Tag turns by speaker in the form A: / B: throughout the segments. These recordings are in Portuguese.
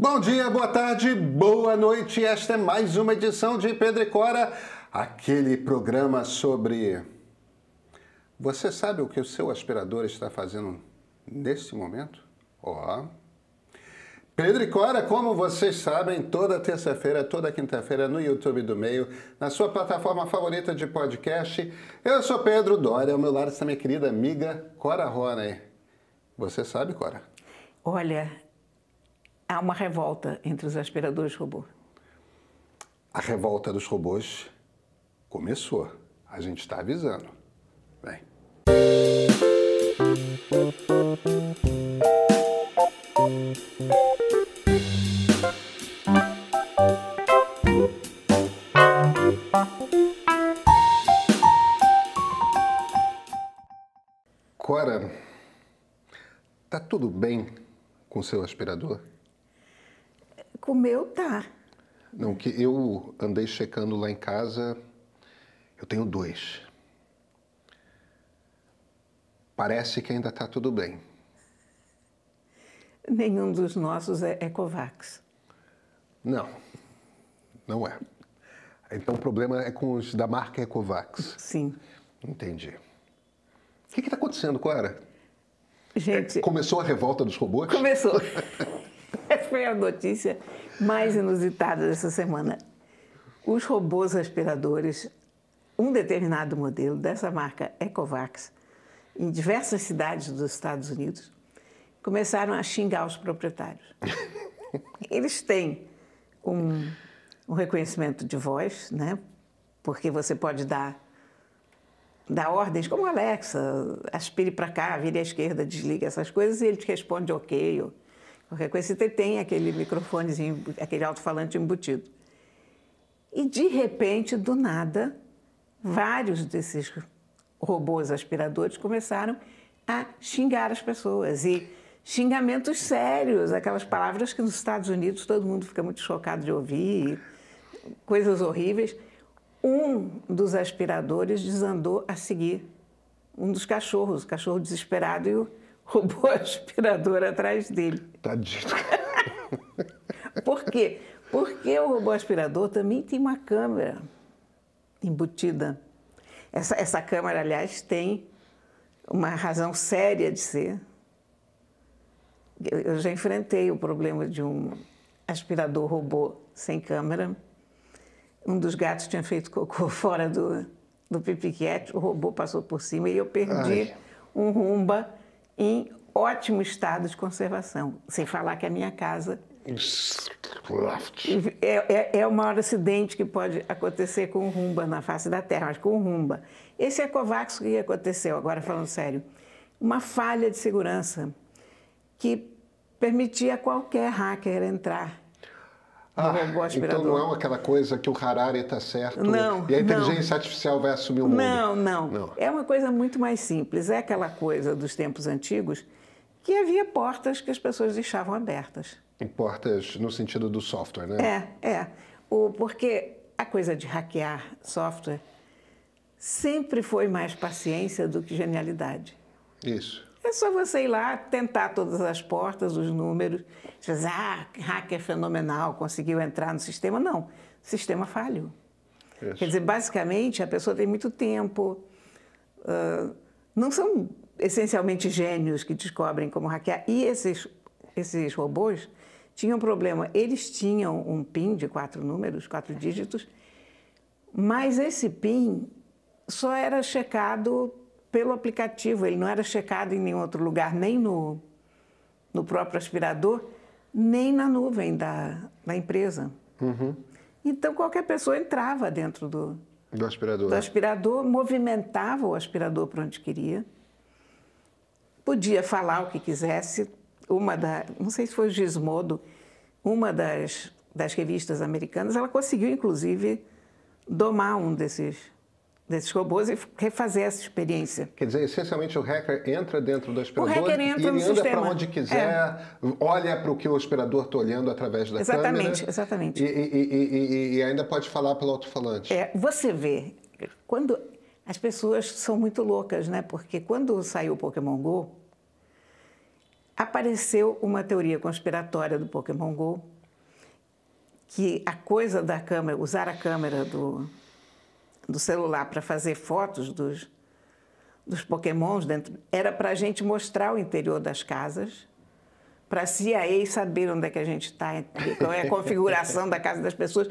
A: Bom dia, boa tarde, boa noite. Esta é mais uma edição de Pedro e Cora, aquele programa sobre... Você sabe o que o seu aspirador está fazendo nesse momento? Pedro e Cora, como vocês sabem, toda terça-feira, toda quinta-feira no YouTube do Meio, na sua plataforma favorita de podcast. Eu sou Pedro Doria, ao meu lado está minha querida amiga Cora Roney. Você sabe, Cora?
B: Olha, há uma revolta entre os aspiradores robô.
A: A revolta dos robôs começou. A gente está avisando. Vem. Cora, tá tudo bem com o seu aspirador?
B: Com o meu tá.
A: Não, que eu andei checando lá em casa, eu tenho 2. Parece que ainda tá tudo bem.
B: Nenhum dos nossos é Ecovacs.
A: Não, não é. Então o problema é com os da marca Ecovacs.
B: Sim.
A: Entendi. O que está acontecendo, Cora?
B: Gente...
A: Começou a revolta dos robôs?
B: Começou. Essa foi a notícia mais inusitada dessa semana. Os robôs aspiradores, um determinado modelo dessa marca Ecovacs, em diversas cidades dos Estados Unidos, começaram a xingar os proprietários. Eles têm um reconhecimento de voz, né? Porque você pode dar ordens como Alexa, aspire para cá, vire à esquerda, desliga essas coisas, e ele te responde ok. Ou qualquer coisa, você tem aquele microfonezinho, aquele alto-falante embutido. E, de repente, do nada, vários desses robôs aspiradores começaram a xingar as pessoas. E xingamentos sérios, aquelas palavras que nos Estados Unidos todo mundo fica muito chocado de ouvir, coisas horríveis. Um dos aspiradores desandou a seguir um dos cachorros, o cachorro desesperado e o robô aspirador atrás dele.
A: Tadinho.
B: Por quê? Porque o robô aspirador também tem uma câmera embutida. Essa câmera, aliás, tem uma razão séria de ser. Eu já enfrentei o problema de um aspirador robô sem câmera. Um dos gatos tinha feito cocô fora do pipiquete, o robô passou por cima e eu perdi um Roomba em ótimo estado de conservação. Sem falar que a minha casa é o maior acidente que pode acontecer com o Roomba na face da Terra, mas com o Roomba. Esse Ecovacs que aconteceu, agora falando sério, uma falha de segurança que permitia a qualquer hacker entrar.
A: Então não é aquela coisa que o Harari está certo e a inteligência artificial vai assumir o mundo.
B: Não. É uma coisa muito mais simples. É aquela coisa dos tempos antigos que havia portas que as pessoas deixavam abertas.
A: Portas no sentido do software, né?
B: Porque a coisa de hackear software sempre foi mais paciência do que genialidade.
A: Isso.
B: É só você ir lá, tentar todas as portas, os números. Você diz, hacker fenomenal, conseguiu entrar no sistema. Não, o sistema falhou. Isso. Quer dizer, basicamente, a pessoa tem muito tempo. Não são essencialmente gênios que descobrem como hackear. E esses robôs tinham um problema. Eles tinham um PIN de 4 números, 4 dígitos, mas esse PIN só era checado pelo aplicativo, ele não era checado em nenhum outro lugar, nem no próprio aspirador, nem na nuvem da empresa.
A: Uhum.
B: Então, qualquer pessoa entrava dentro do aspirador, movimentava o aspirador para onde queria, podia falar o que quisesse. Não sei se foi o Gizmodo, uma das revistas americanas, ela conseguiu, inclusive, domar um desses robôs e refazer essa experiência.
A: Quer dizer, essencialmente o hacker entra dentro do aspirador
B: e ele
A: anda para onde quiser, olha para o que o aspirador está olhando através da câmera.
B: Exatamente.
A: E ainda pode falar pelo alto-falante.
B: Você vê, quando as pessoas são muito loucas, né? Porque quando saiu o Pokémon GO, apareceu uma teoria conspiratória do Pokémon GO, que a coisa da câmera, usar a câmera do celular para fazer fotos dos Pokémons dentro, era para a gente mostrar o interior das casas, para a CIA saber onde é que a gente está, qual é a configuração da casa das pessoas.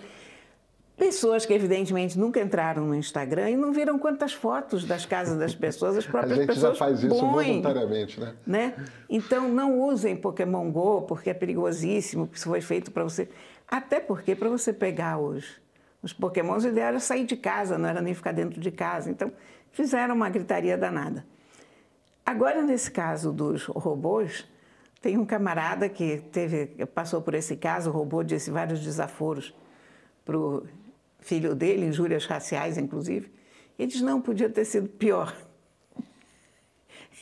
B: Pessoas que, evidentemente, nunca entraram no Instagram e não viram quantas fotos das casas das pessoas as próprias pessoas
A: já faz isso voluntariamente,
B: né? Então, não usem Pokémon GO, porque é perigosíssimo, porque isso foi feito para você... Até porque, para você pegar os Pokémons, o ideal era sair de casa, não era nem ficar dentro de casa. Então, fizeram uma gritaria danada. Agora, nesse caso dos robôs, tem um camarada que passou por esse caso, o robô disse vários desaforos para o filho dele, injúrias raciais, inclusive. Ele diz, não, podia ter sido pior.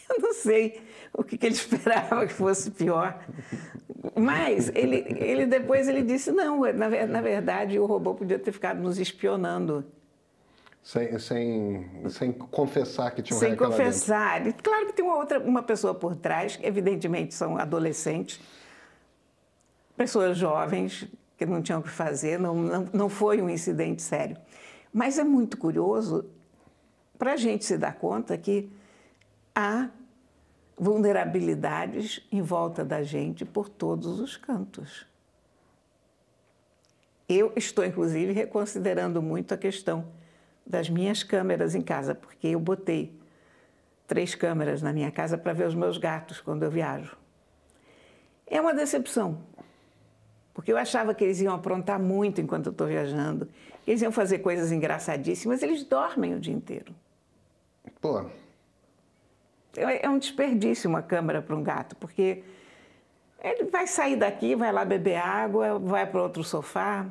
B: Eu não sei o que ele esperava que fosse pior. Mas depois ele disse, não, na verdade, o robô podia ter ficado nos espionando.
A: Sem confessar que tinha um
B: Sem confessar. E claro que tem uma pessoa por trás, que evidentemente são adolescentes, pessoas jovens, que não tinham o que fazer, não foi um incidente sério. Mas é muito curioso para a gente se dar conta que há vulnerabilidades em volta da gente por todos os cantos. Eu estou, inclusive, reconsiderando muito a questão das minhas câmeras em casa, porque eu botei 3 câmeras na minha casa para ver os meus gatos quando eu viajo. É uma decepção, porque eu achava que eles iam aprontar muito enquanto eu estou viajando, que eles iam fazer coisas engraçadíssimas, eles dormem o dia inteiro.
A: Pô.
B: É um desperdício uma câmera para um gato, porque ele vai sair daqui, vai lá beber água, vai para outro sofá.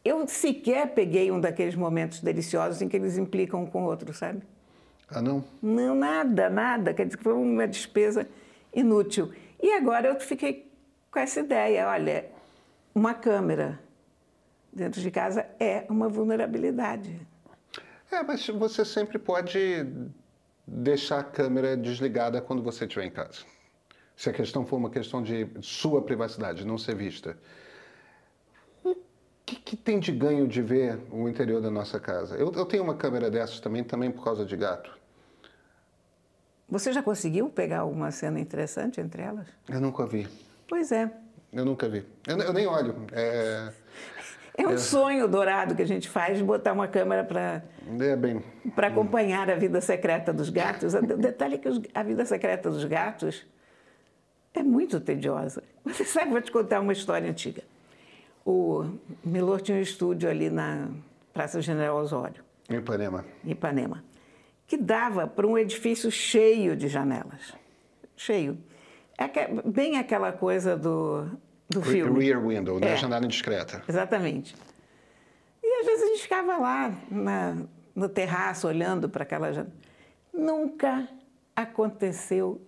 B: Eu sequer peguei um daqueles momentos deliciosos em que eles implicam um com o outro, sabe?
A: Ah, não?
B: Não, nada. Quer dizer que foi uma despesa inútil. E agora eu fiquei com essa ideia, olha, uma câmera dentro de casa é uma vulnerabilidade.
A: Mas você sempre pode deixar a câmera desligada quando você estiver em casa. Se a questão for uma questão de sua privacidade, não ser vista. O que tem de ganho de ver o interior da nossa casa? Eu tenho uma câmera dessas também por causa de gato.
B: Você já conseguiu pegar alguma cena interessante entre elas?
A: Eu nunca vi.
B: Pois é.
A: Eu nunca vi. Eu nem olho.
B: É um sonho dourado que a gente faz de botar uma câmera para acompanhar a vida secreta dos gatos. O detalhe é que a vida secreta dos gatos é muito tediosa. Você sabe, vou te contar uma história antiga. O Milor tinha um estúdio ali na Praça General Osório.
A: Em
B: Ipanema. Que dava para um edifício cheio de janelas. Cheio. Bem aquela coisa do filme.
A: Rear window, né? Janela indiscreta.
B: Exatamente. E às vezes a gente ficava lá no terraço olhando para aquela janela. Nunca aconteceu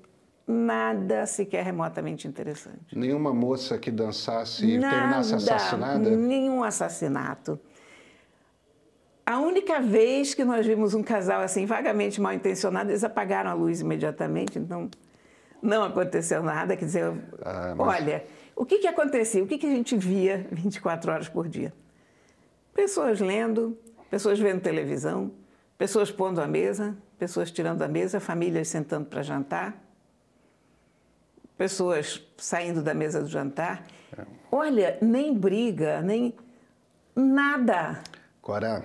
B: nada sequer remotamente interessante.
A: Nenhuma moça que dançasse e terminasse assassinada?
B: Nenhum assassinato. A única vez que nós vimos um casal assim vagamente mal intencionado, eles apagaram a luz imediatamente, então não aconteceu nada. Quer dizer, olha, o que acontecia? O que a gente via 24 horas por dia? Pessoas lendo, pessoas vendo televisão, pessoas pondo a mesa, pessoas tirando a mesa, famílias sentando para jantar, pessoas saindo da mesa do jantar. Olha, nem briga, nem nada.
A: Cora,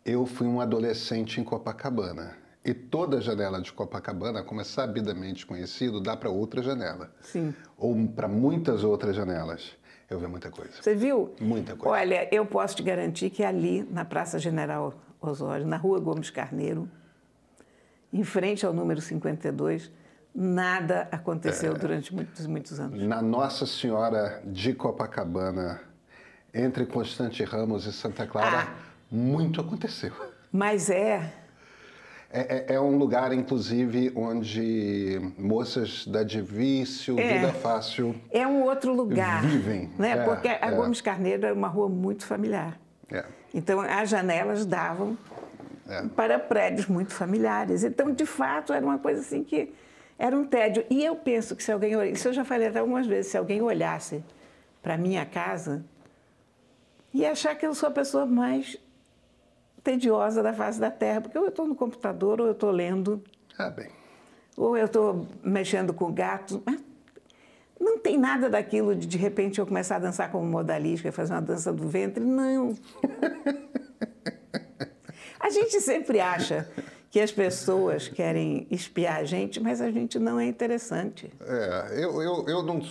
A: eu fui um adolescente em Copacabana. E toda janela de Copacabana, como é sabidamente conhecido, dá para outra janela.
B: Sim.
A: Ou para muitas outras janelas. Eu vi muita coisa.
B: Você viu?
A: Muita coisa.
B: Olha, eu posso te garantir que ali, na Praça General Osório, na Rua Gomes Carneiro, em frente ao número 52, nada aconteceu durante muitos anos.
A: Na Nossa Senhora de Copacabana, entre Constante Ramos e Santa Clara, muito aconteceu.
B: Mas
A: É um lugar, inclusive, onde moças da Divício, Vida Fácil...
B: É um outro lugar.
A: Vivem.
B: Né? Porque a Gomes Carneiro era uma rua muito familiar. Então, as janelas davam para prédios muito familiares. Então, de fato, era uma coisa assim que Era um tédio. E eu penso que se alguém... Isso eu já falei até algumas vezes. Se alguém olhasse para a minha casa, ia achar que eu sou a pessoa mais tediosa da face da Terra. Porque ou eu estou no computador, ou eu estou lendo.
A: Ah, bem.
B: Ou eu estou mexendo com o gato. Mas não tem nada daquilo de repente, eu começar a dançar como modalista, fazer uma dança do ventre. Não. A gente sempre acha que as pessoas querem espiar a gente, mas a gente não é interessante.
A: Eu não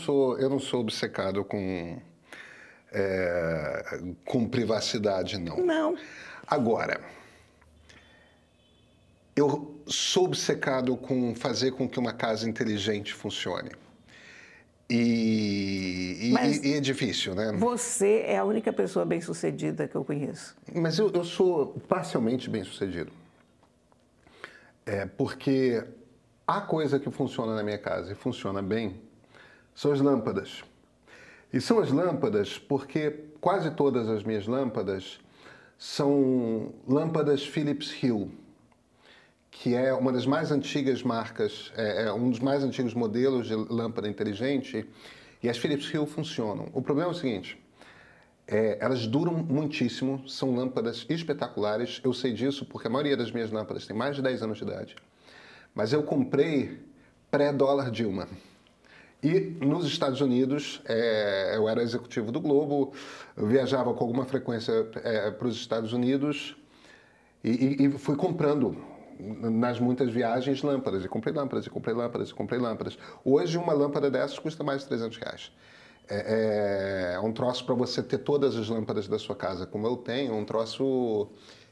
A: sou obcecado com privacidade, não.
B: Não.
A: Agora, eu sou obcecado com fazer com que uma casa inteligente funcione. E é difícil, né?
B: Você é a única pessoa bem-sucedida que eu conheço.
A: Mas eu sou parcialmente bem-sucedido. Porque a coisa que funciona na minha casa e funciona bem são as lâmpadas. E são as lâmpadas porque quase todas as minhas lâmpadas são lâmpadas Philips Hue, que é uma das mais antigas marcas, um dos mais antigos modelos de lâmpada inteligente, e as Philips Hue funcionam. O problema é o seguinte, elas duram muitíssimo, são lâmpadas espetaculares, eu sei disso porque a maioria das minhas lâmpadas tem mais de 10 anos de idade, mas eu comprei pré-dólar Dilma. E nos Estados Unidos, eu era executivo do Globo, eu viajava com alguma frequência para os Estados Unidos e fui comprando nas muitas viagens lâmpadas, e comprei lâmpadas, e comprei lâmpadas, e comprei lâmpadas. Hoje uma lâmpada dessas custa mais de R$300. É um troço para você ter todas as lâmpadas da sua casa, como eu tenho, um troço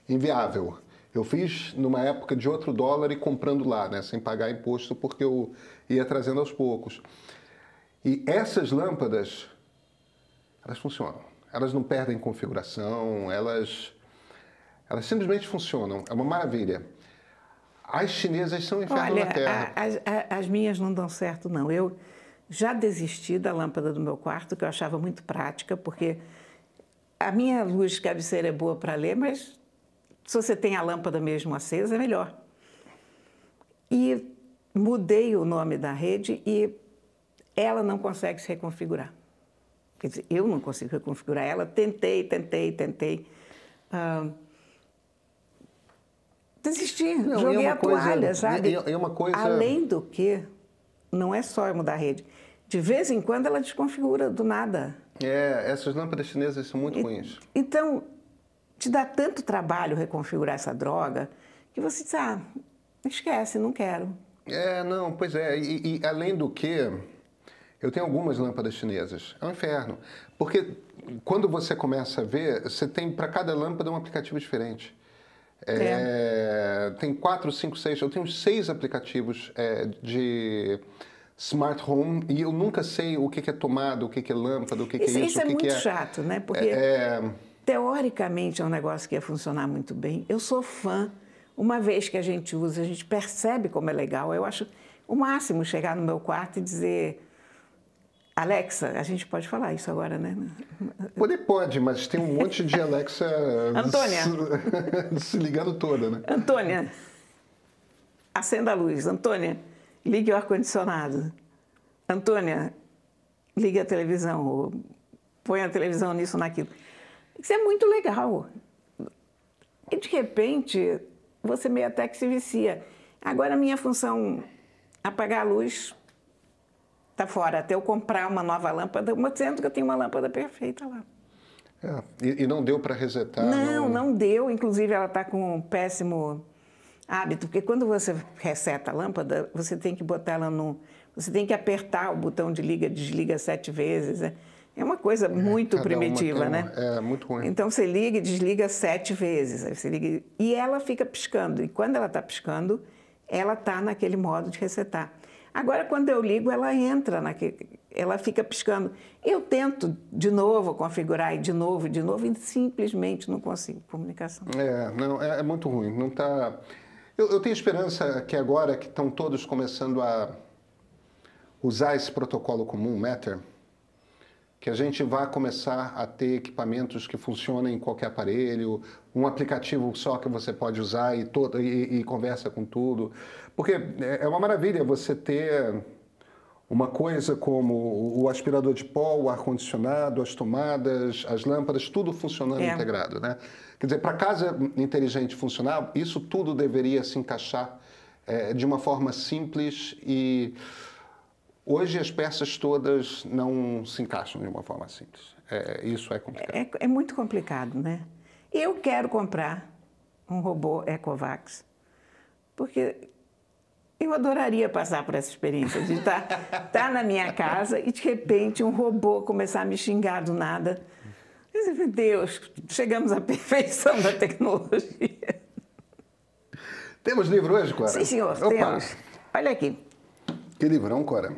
A: inviável. Eu fiz numa época de outro dólar e comprando lá, né, sem pagar imposto, porque eu ia trazendo aos poucos. E essas lâmpadas, elas funcionam. Elas não perdem configuração, elas simplesmente funcionam. É uma maravilha. As chinesas são um inferno na Terra.
B: As minhas não dão certo, não. Eu já desisti da lâmpada do meu quarto, que eu achava muito prática, porque a minha luz de cabeceira é boa para ler, mas se você tem a lâmpada mesmo acesa, é melhor. E mudei o nome da rede e ela não consegue se reconfigurar. Quer dizer, eu não consigo reconfigurar ela. Tentei. Desisti, joguei a toalha, sabe? Além do que, não é só eu mudar a rede. De vez em quando ela desconfigura do nada.
A: Essas lâmpadas chinesas são muito ruins.
B: Então, te dá tanto trabalho reconfigurar essa droga que você diz, esquece, não quero.
A: Não, pois é. E além do que, eu tenho algumas lâmpadas chinesas. É um inferno. Porque quando você começa a ver, você tem para cada lâmpada um aplicativo diferente. Tem 4, 5, 6, eu tenho 6 aplicativos de smart home e eu nunca sei o que é tomada, o que é lâmpada, o que é isso.
B: Isso é muito chato, né? Porque teoricamente é um negócio que ia funcionar muito bem. Eu sou fã. Uma vez que a gente usa, a gente percebe como é legal. Eu acho o máximo chegar no meu quarto e dizer... Alexa, a gente pode falar isso agora, né?
A: Pode, mas tem um monte de Alexa
B: Antônia,
A: se ligando toda, né?
B: Antônia, acenda a luz. Antônia, ligue o ar-condicionado. Antônia, ligue a televisão. Ou põe a televisão nisso, naquilo. Isso é muito legal. E, de repente, você meio até que se vicia. Agora, a minha função, apagar a luz... está fora, até eu comprar uma nova lâmpada, sendo que eu tenho uma lâmpada perfeita lá.
A: E não deu para resetar?
B: Não deu. Inclusive, ela está com um péssimo hábito, porque quando você reseta a lâmpada, você tem que botar ela você tem que apertar o botão de liga, desliga 7 vezes. É uma coisa muito primitiva, né?
A: É muito ruim.
B: Então, você liga e desliga 7 vezes. Aí você liga, e ela fica piscando. E quando ela está piscando, ela está naquele modo de resetar. Agora, quando eu ligo, ela entra ela fica piscando. Eu tento de novo configurar, e de novo, e simplesmente não consigo comunicação.
A: É muito ruim. Não tá... eu tenho esperança que agora que estão todos começando a usar esse protocolo comum, Matter, que a gente vai começar a ter equipamentos que funcionem em qualquer aparelho, um aplicativo só que você pode usar e conversa com tudo. Porque é uma maravilha você ter uma coisa como o aspirador de pó, o ar-condicionado, as tomadas, as lâmpadas, tudo funcionando integrado, né? Quer dizer, para a casa inteligente funcionar, isso tudo deveria se encaixar de uma forma simples e hoje as peças todas não se encaixam de uma forma simples. Isso é complicado.
B: É muito complicado, né? Eu quero comprar um robô Ecovacs, porque eu adoraria passar por essa experiência de estar na minha casa e, de repente, um robô começar a me xingar do nada. Meu Deus, chegamos à perfeição da tecnologia.
A: Temos livro hoje, Cora?
B: Sim, senhor,
A: Opa.
B: temos. Olha aqui.
A: Que livrão, Cora?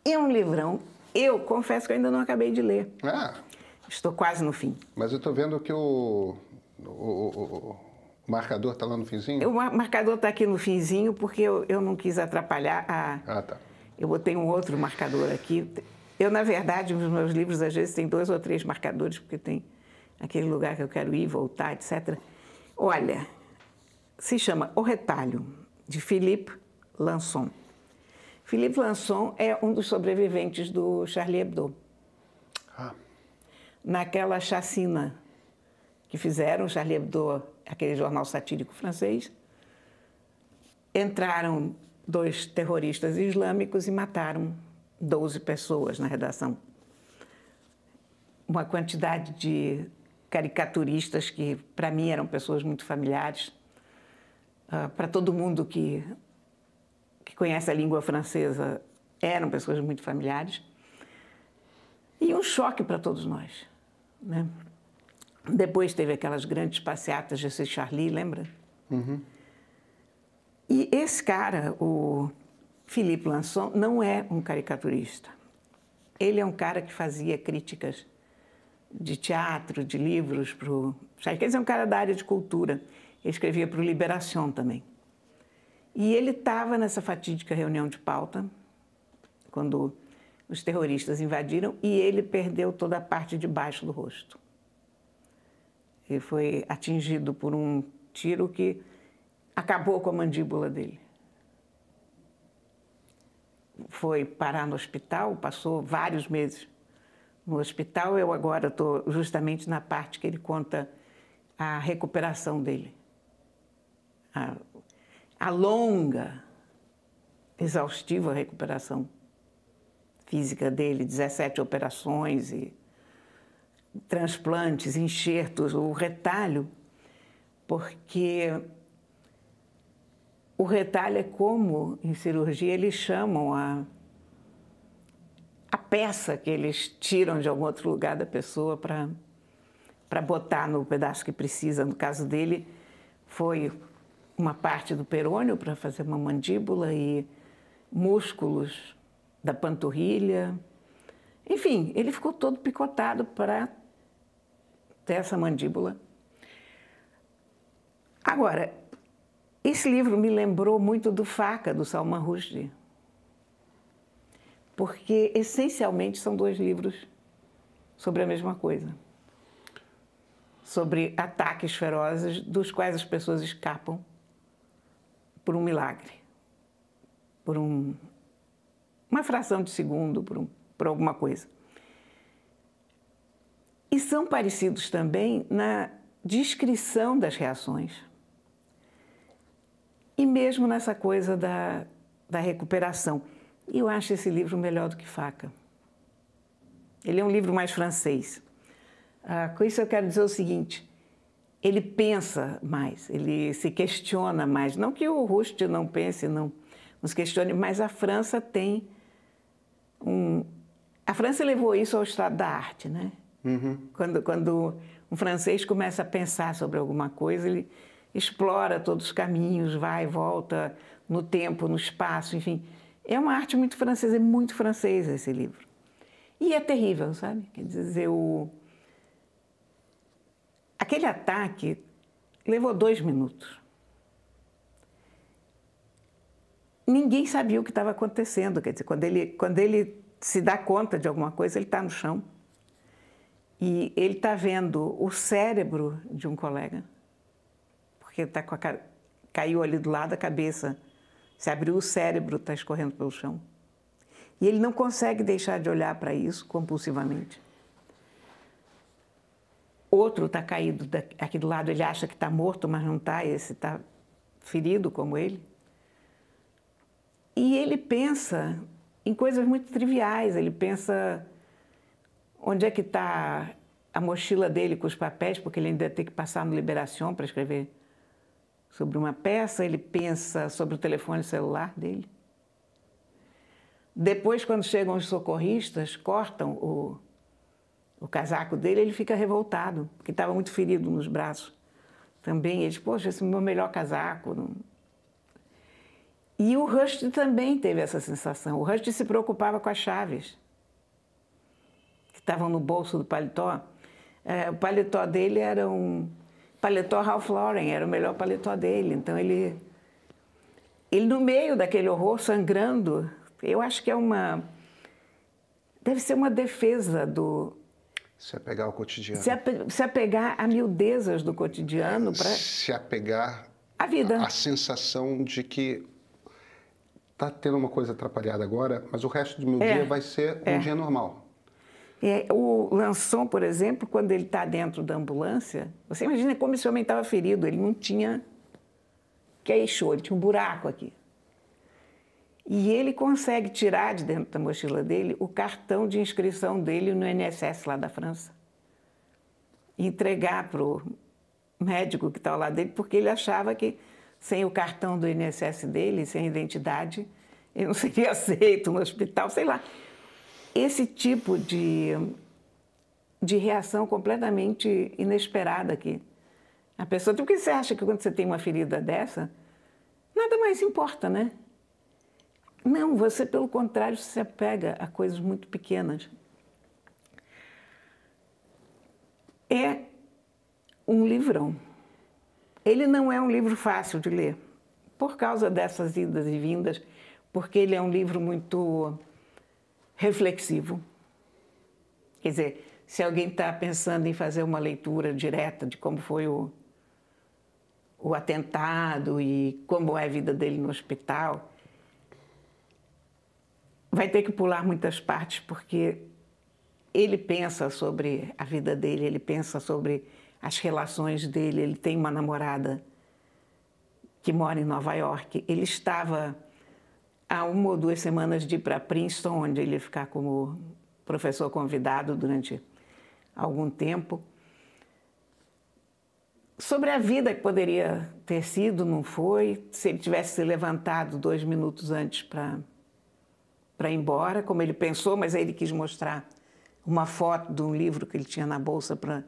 B: É um livrão. Eu confesso que eu ainda não acabei de ler.
A: Ah,
B: Estou quase no fim.
A: mas eu estou vendo que o marcador está lá no finzinho?
B: O marcador está aqui no finzinho porque eu não quis atrapalhar a...
A: Ah, tá.
B: Eu botei um outro marcador aqui. Eu, na verdade, nos meus livros, às vezes, tem 2 ou 3 marcadores, porque tem aquele lugar que eu quero ir, voltar, etc. Olha, se chama O Retalho, de Philippe Lançon. Philippe Lançon é um dos sobreviventes do Charlie Hebdo.
A: Ah.
B: Naquela chacina que fizeram, Charlie Hebdo, aquele jornal satírico francês, entraram 2 terroristas islâmicos e mataram 12 pessoas na redação. Uma quantidade de caricaturistas que, para mim, eram pessoas muito familiares. Para todo mundo que conhece a língua francesa, eram pessoas muito familiares. E um choque para todos nós, né? Depois teve aquelas grandes passeatas de C. Charlie, lembra?
A: Uhum.
B: E esse cara, o Philippe Lançon, não é um caricaturista. Ele é um cara que fazia críticas de teatro, de livros para o... Quer dizer, é um cara da área de cultura. Ele escrevia para o Libération também. E ele estava nessa fatídica reunião de pauta, quando os terroristas invadiram, e ele perdeu toda a parte de baixo do rosto. Ele foi atingido por um tiro que acabou com a mandíbula dele. Foi parar no hospital, passou vários meses no hospital. Eu agora estou justamente na parte que ele conta a recuperação dele. A longa, exaustiva recuperação física dele, 17 operações e transplantes, enxertos, o retalho, porque o retalho é como, em cirurgia, eles chamam a peça que eles tiram de algum outro lugar da pessoa para botar no pedaço que precisa. No caso dele, foi uma parte do perônio para fazer uma mandíbula e músculos da panturrilha. Enfim, ele ficou todo picotado para ter essa mandíbula. Agora, esse livro me lembrou muito do Faca, do Salman Rushdie, porque, essencialmente, são 2 livros sobre a mesma coisa. Sobre ataques ferozes dos quais as pessoas escapam por um milagre, por uma fração de segundo, por alguma coisa. E são parecidos também na descrição das reações e mesmo nessa coisa da recuperação. E eu acho esse livro melhor do que Faca. Ele é um livro mais francês. Com isso eu quero dizer o seguinte, ele pensa mais, ele se questiona mais. Não que o Rushdie não pense, não se questione, mas a França tem A França levou isso ao estado da arte, né?
A: Uhum.
B: Quando um francês começa a pensar sobre alguma coisa, ele explora todos os caminhos, vai e volta no tempo, no espaço, enfim. É uma arte muito francesa, é muito francês esse livro. E é terrível, sabe? Quer dizer, aquele ataque levou 2 minutos. Ninguém sabia o que estava acontecendo. Quer dizer, quando ele se dá conta de alguma coisa, ele está no chão. E ele está vendo o cérebro de um colega, porque tá com caiu ali do lado da cabeça, se abriu o cérebro, está escorrendo pelo chão. E ele não consegue deixar de olhar para isso compulsivamente. Outro está caído aqui do lado, ele acha que está morto, mas não está, esse está ferido como ele. E ele pensa em coisas muito triviais, ele pensa onde é que está a mochila dele com os papéis, porque ele ainda tem que passar no Liberação para escrever sobre uma peça, ele pensa sobre o telefone celular dele. Depois, quando chegam os socorristas, cortam o casaco dele, ele fica revoltado, porque estava muito ferido nos braços. Também ele diz, poxa, esse é o meu melhor casaco. E o Rushdie também teve essa sensação. O Rushdie se preocupava com as chaves, que estavam no bolso do paletó. O paletó dele era um paletó Ralph Lauren, era o melhor paletó dele. Então, ele no meio daquele horror, sangrando, eu acho que deve ser uma defesa do...
A: Se apegar ao cotidiano.
B: Se apegar a miudezas do cotidiano para...
A: Se apegar
B: à vida.
A: A sensação de que está tendo uma coisa atrapalhada agora, mas o resto do meu dia vai ser um dia normal.
B: O Lançon, por exemplo, quando ele está dentro da ambulância, você imagina como esse homem estava ferido, ele não tinha queixo, ele tinha um buraco aqui. E ele consegue tirar de dentro da mochila dele o cartão de inscrição dele no INSS lá da França. E entregar para o médico que está ao lado dele, porque ele achava que sem o cartão do INSS dele, sem a identidade, ele não seria aceito no hospital, sei lá. Esse tipo de reação completamente inesperada aqui. A pessoa, porque você acha que quando você tem uma ferida dessa, nada mais importa, né? Não, você, pelo contrário, se apega a coisas muito pequenas. É um livrão. Ele não é um livro fácil de ler, por causa dessas idas e vindas, porque ele é um livro muito reflexivo. Quer dizer, se alguém está pensando em fazer uma leitura direta de como foi o atentado e como é a vida dele no hospital, vai ter que pular muitas partes, porque ele pensa sobre a vida dele, ele pensa sobre as relações dele. Ele tem uma namorada que mora em Nova York. Ele estava há 1 ou 2 semanas de ir para Princeton, onde ele ia ficar como professor convidado durante algum tempo. Sobre a vida que poderia ter sido, não foi. Se ele tivesse se levantado 2 minutos antes para ir embora, como ele pensou, mas aí ele quis mostrar uma foto de um livro que ele tinha na bolsa para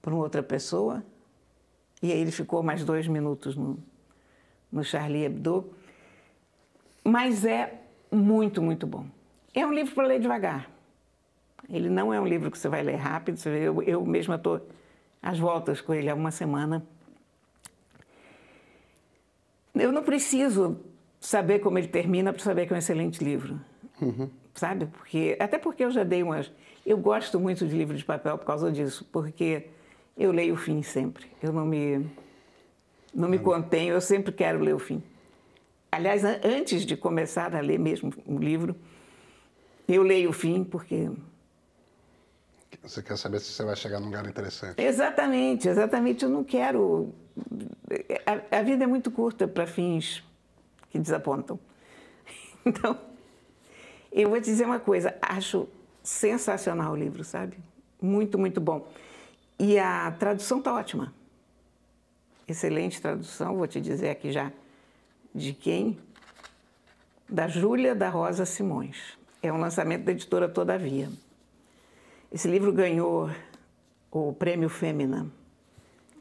B: uma outra pessoa. E aí ele ficou mais 2 minutos no Charlie Hebdo. Mas é muito, muito bom. É um livro para ler devagar. Ele não é um livro que você vai ler rápido. Eu mesma estou às voltas com ele há 1 semana. Eu não preciso saber como ele termina para saber que é um excelente livro. Sabe? Até porque eu já dei umas... Eu gosto muito de livro de papel por causa disso, porque eu leio o fim sempre. Eu não me contenho, eu sempre quero ler o fim. Aliás, antes de começar a ler mesmo um livro, eu leio o fim porque...
A: Você quer saber se você vai chegar num lugar interessante.
B: Exatamente, exatamente. Eu não quero... A vida é muito curta para fins que desapontam. Então, eu vou te dizer uma coisa, acho sensacional o livro, sabe? Muito, muito bom. E a tradução está ótima. Excelente tradução, vou te dizer aqui já de quem? Da Júlia da Rosa Simões. É um lançamento da editora Todavia. Esse livro ganhou o Prêmio Femina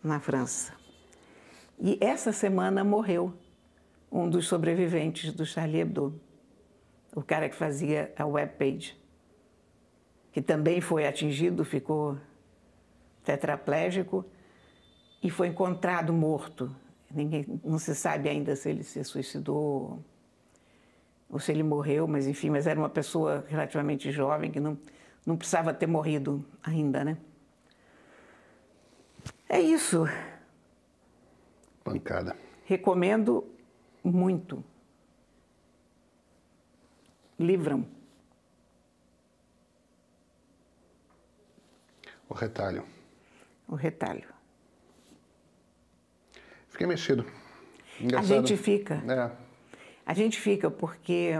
B: na França. E essa semana morreu um dos sobreviventes do Charlie Hebdo, o cara que fazia a webpage, que também foi atingido, ficou tetraplégico e foi encontrado morto. Não se sabe ainda se ele se suicidou ou se ele morreu, mas enfim, mas era uma pessoa relativamente jovem que não não precisava ter morrido ainda, né? É isso.
A: Pancada.
B: Recomendo muito. Livrão.
A: O Retalho.
B: O Retalho.
A: Fiquei mexido.
B: A gente fica.
A: É.
B: A gente fica porque,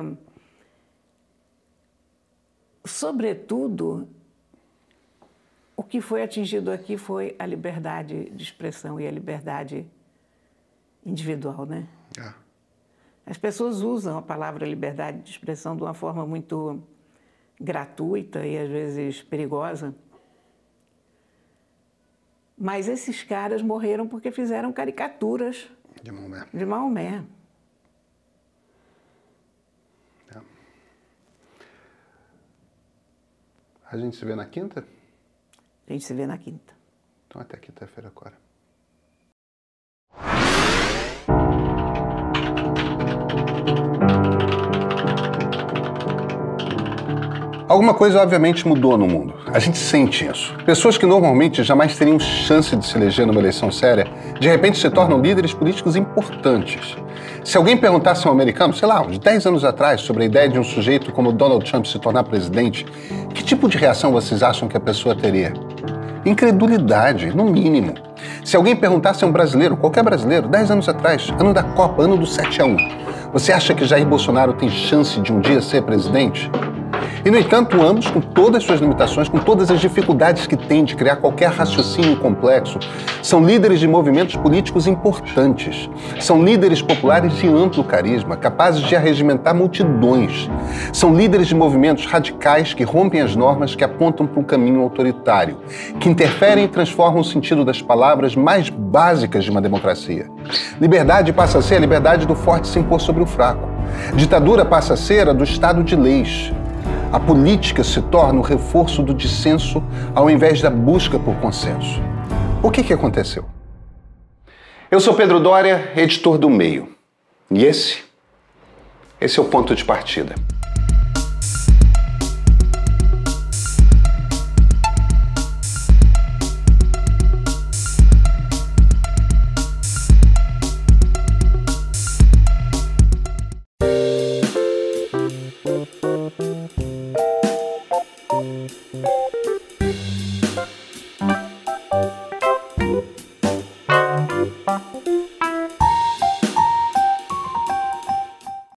B: sobretudo, o que foi atingido aqui foi a liberdade de expressão e a liberdade individual, né?
A: É.
B: As pessoas usam a palavra liberdade de expressão de uma forma muito gratuita e, às vezes, perigosa. Mas esses caras morreram porque fizeram caricaturas
A: De Maomé.
B: de Maomé.
A: É. A gente se vê na quinta?
B: A gente se vê na quinta.
A: Então até quinta-feira agora. Alguma coisa obviamente mudou no mundo. A gente sente isso. Pessoas que normalmente jamais teriam chance de se eleger numa eleição séria, de repente se tornam líderes políticos importantes. Se alguém perguntasse a um americano, sei lá, uns 10 anos atrás, sobre a ideia de um sujeito como Donald Trump se tornar presidente, que tipo de reação vocês acham que a pessoa teria? Incredulidade, no mínimo. Se alguém perguntasse a um brasileiro, qualquer brasileiro, 10 anos atrás, ano da Copa, ano do 7-1, você acha que Jair Bolsonaro tem chance de um dia ser presidente? E, no entanto, ambos, com todas as suas limitações, com todas as dificuldades que têm de criar qualquer raciocínio complexo, são líderes de movimentos políticos importantes. São líderes populares de amplo carisma, capazes de arregimentar multidões. São líderes de movimentos radicais que rompem as normas, que apontam para um caminho autoritário, que interferem e transformam o sentido das palavras mais básicas de uma democracia. Liberdade passa a ser a liberdade do forte se impor sobre o fraco. Ditadura passa a ser a do Estado de leis. A política se torna o reforço do dissenso ao invés da busca por consenso. O que aconteceu? Eu sou Pedro Doria, editor do Meio. E esse é o ponto de partida.